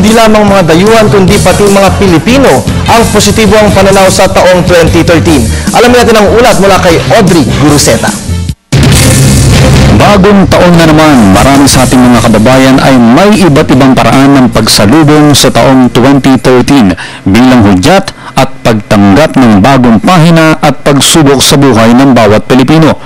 Hindi lamang mga dayuhan kundi pati mga Pilipino ang positibo ang pananaw sa taong 2013. Alamin natin ang ulat mula kay Audrey Guruseta. Bagong taon na naman, marami sa ating mga kababayan ay may iba't ibang paraan ng pagsalubong sa taong 2013 bilang hudyat at pagtanggap ng bagong pahina at pagsubok sa buhay ng bawat Pilipino.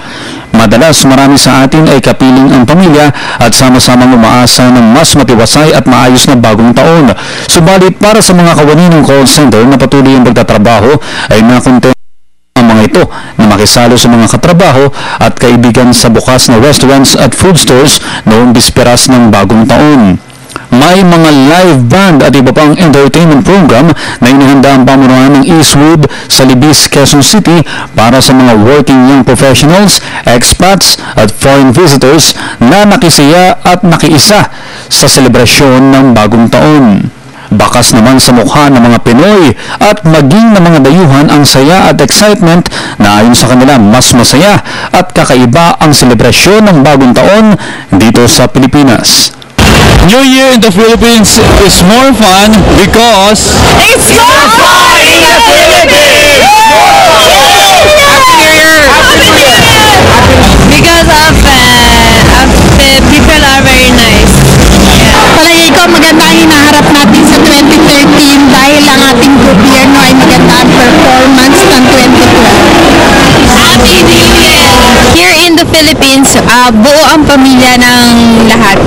Madalas marami sa atin ay kapiling ang pamilya at sama-samang umaasa ng mas matiwasay at maayos na bagong taon. Subalit para sa mga kawani ng call center na patuloy ang pagtatrabaho ay nakontento ang mga ito na makisalo sa mga katrabaho at kaibigan sa bukas na restaurants at food stores noong bisperas ng bagong taon. May mga live band at iba pang entertainment program na inihanda ang pamunuan ng Eastwood sa Libis, Quezon City para sa mga working young professionals, expats at foreign visitors na nakisaya at nakiisa sa selebrasyon ng bagong taon. Bakas naman sa mukha ng mga Pinoy at maging ng mga dayuhan ang saya at excitement na ayon sa kanila mas masaya at kakaiba ang selebrasyon ng bagong taon dito sa Pilipinas. New Year in the Philippines is more fun because it's more fun in the Philippines! Happy New Year! Happy New Year! Because the people are very nice. Palagay ko maganda ang hinaharap natin sa 2013 dahil ang ating gobyerno ay maganda ang performance ng 2012. Happy New Year! Here in the Philippines, buo ang pamilya ng lahat.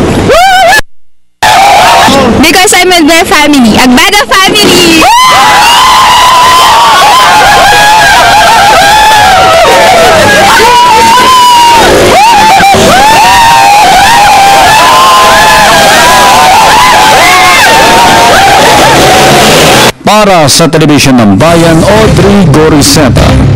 Because I'm with their family. Agbaga family! Para sa Telebisyon ng Bayan, Audrey Guruseta.